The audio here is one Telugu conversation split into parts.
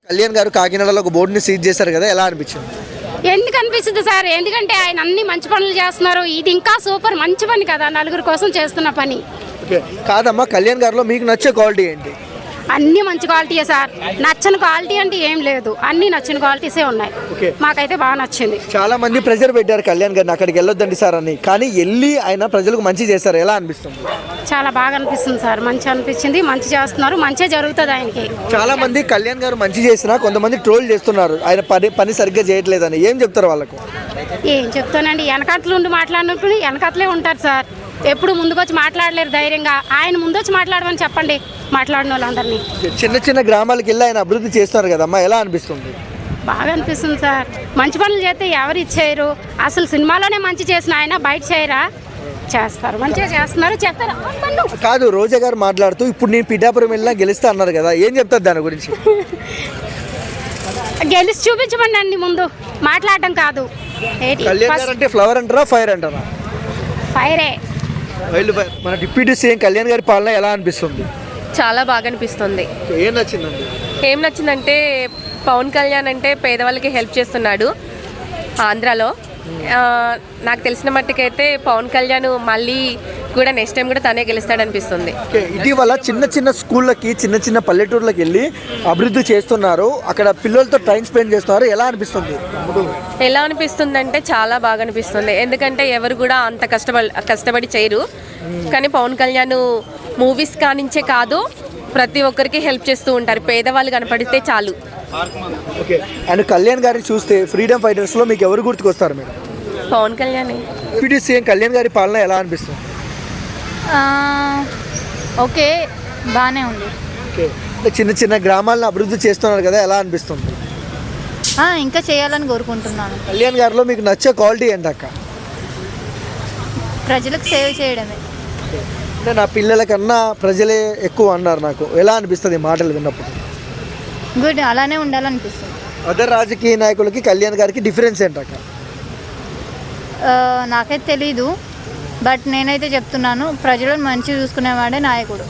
కళ్యాణ్ గారు కాకినాడలో ఒక బోర్డుని సీజ్ చేశారు కదా, ఎలా అనిపించింది? ఎందుకు అనిపిస్తుంది సార్? ఎందుకంటే ఆయన అన్ని మంచి పనులు చేస్తున్నారు. ఇది ఇంకా సూపర్ మంచి పని కదా, నలుగురు కోసం చేస్తున్న పని. ఓకే, కాదమ్మా, కళ్యాణ్ గారిలో మీకు నచ్చే క్వాలిటీ ఏంటి? అన్ని మంచి క్వాలిటీయే సార్. నచ్చని క్వాలిటీ అంటే ఏం లేదు, అన్ని నచ్చిన క్వాలిటీసే ఉన్నాయి. ఓకే, మాకైతే బాగా నచ్చింది. చాలా మంది ప్రెజర్ పెట్టారు కళ్యాణ్ గారిని అక్కడికి వెళ్ళొద్దండి సార్ అని, కానీ వెళ్ళి ఆయన ప్రజలకు మంచి చేశారు, ఎలా అనిపిస్తుంది? చాలా బాగా అనిపిస్తుంది సార్, మంచి అనిపించింది. మంచి చేస్తున్నారు, మంచి జరుగుతుంది ఆయనకి. చాలా మంది కళ్యాణ్ గారు మంచి చేసినా కొంతమంది ట్రోల్ చేస్తున్నారు ఆయన పని సరిగ్గా చేయట్లేదని, ఏం చెప్తారు వాళ్ళకు? ఏం చెప్తానండి, వెనకట్లు ఉండి మాట్లాడినప్పుడు వెనకట్లే ఉంటారు సార్. ఎప్పుడు ముందుకొచ్చి మాట్లాడలేరు ధైర్యంగా. ఆయన ముందొచ్చి మాట్లాడమని చెప్పండి మాట్లాడిన వాళ్ళందరినీ. చిన్న చిన్న గ్రామాలకు వెళ్ళి ఆయన అభివృద్ధి చేస్తున్నారు కదమ్మా, ఎలా అనిపిస్తుంది? బాగా అనిపిస్తుంది సార్. మంచి పనులు చేస్తే ఎవరు ఇచ్చేయరు. అసలు సినిమాలోనే మంచి చేసిన ఆయన బయట చేయరా? చేస్తారు, మంచిగా చేస్తున్నారు, చేస్తారు. కాదు, రోజా గారు మాట్లాడుతూ ఇప్పుడు నేను పిఠాపురం వెళ్ళినా గెలుస్తా అన్నారు కదా, ఏం చెప్తారు దాని గురించి? గెలిచి చూపించమండి అండి, ముందు మాట్లాడటం కాదు. కళ్యాణ్ గారు అంటే ఫ్లవర్ అంటారా ఫైర్ అంటారా? ఫైరే. మన డిప్యూటీ సీఎం కళ్యాణ్ గారి పాలన ఎలా అనిపిస్తుంది? చాలా బాగా అనిపిస్తుంది. ఏం నచ్చిందండి? ఏం నచ్చిందంటే పవన్ కళ్యాణ్ అంటే పేదవాళ్ళకి హెల్ప్ చేస్తున్నాడు ఆంధ్రాలో. నాకు తెలిసిన మట్టుకైతే పవన్ కళ్యాణ్ మళ్ళీ కూడా నెక్స్ట్ టైం కూడా తనే గెలుస్తాడనిపిస్తుంది. ఇటీవల చిన్న చిన్న స్కూళ్ళకి చిన్న చిన్న పల్లెటూర్లకు వెళ్ళి అభివృద్ధి చేస్తున్నారు, అక్కడ పిల్లలతో టైం స్పెండ్ చేస్తున్నారు, ఎలా అనిపిస్తుంది? ఎలా అనిపిస్తుంది అంటే చాలా బాగా అనిపిస్తుంది. ఎందుకంటే ఎవరు కూడా అంత కష్టపడి చేయరు, కానీ పవన్ కళ్యాణ్ మూవీస్ కానించే కాదు ప్రతి ఒక్కరికి హెల్ప్ చేస్తూ ఉంటారు. పేదవాళ్ళు కనపడితే చాలు. ఓకే, అండ్ కళ్యాణ్ గారిని చూస్తే ఫ్రీడమ్ ఫైటర్స్లో మీకు ఎవరు గుర్తుకొస్తారు madam? Pawan Kalyan. Deputy CM Kalyan గారి పాలన ఎలా అనిపిస్తుంది? ఓకే, బాగానే ఉంది. ఓకే, చిన్న చిన్న గ్రామాలను అభివృద్ధి చేస్తున్నారు కదా, ఎలా అనిపిస్తుంది? ఇంకా చేయాలని కోరుకుంటున్నాను. కళ్యాణ్ గారిలో మీకు నచ్చే క్వాలిటీ ఏంటక్క? ప్రజలకు సేవ చేయడమే. అంటే నా పిల్లల కన్నా ప్రజలే ఎక్కువ అన్నారు, నాకు ఎలా అనిపిస్తుంది మాటలు విన్నప్పుడు? గుడ్, అలానే ఉండాలనిపిస్తుంది. అదర్ రాజకీయ నాయకులకి కళ్యాణ్ గారికి డిఫరెన్స్ ఏంటక్క? నాకైతే తెలీదు, బట్ నేనైతే చెప్తున్నాను, ప్రజలను మంచిగా చూసుకునేవాడే నాయకుడు.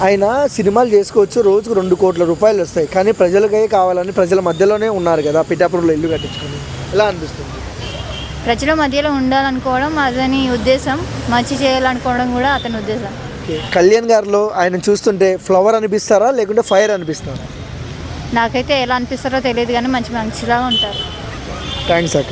ఆయన సినిమాలు చేసుకోవచ్చు, రోజుకు 2 కోట్ల రూపాయలు వస్తాయి, కానీ ప్రజలకే కావాలని ప్రజల మధ్యలోనే ఉన్నారు కదా, పిఠాపురంలో ఇల్లు కట్టించుకొని, ఎలా అనిపిస్తుంది? ప్రజల మధ్యలో ఉండాలనుకోవడం అతని ఉద్దేశం, మంచి చేయాలనుకోవడం కూడా అతని ఉద్దేశం. కళ్యాణ్ గారిలో ఆయన చూస్తుంటే ఫ్లవర్ అనిపిస్తారా లేకుంటే ఫైర్ అనిపిస్తారా? నాకైతే ఎలా అనిపిస్తారో తెలియదు, కానీ మంచిగా ఉంటారు. థ్యాంక్స్ అక్క.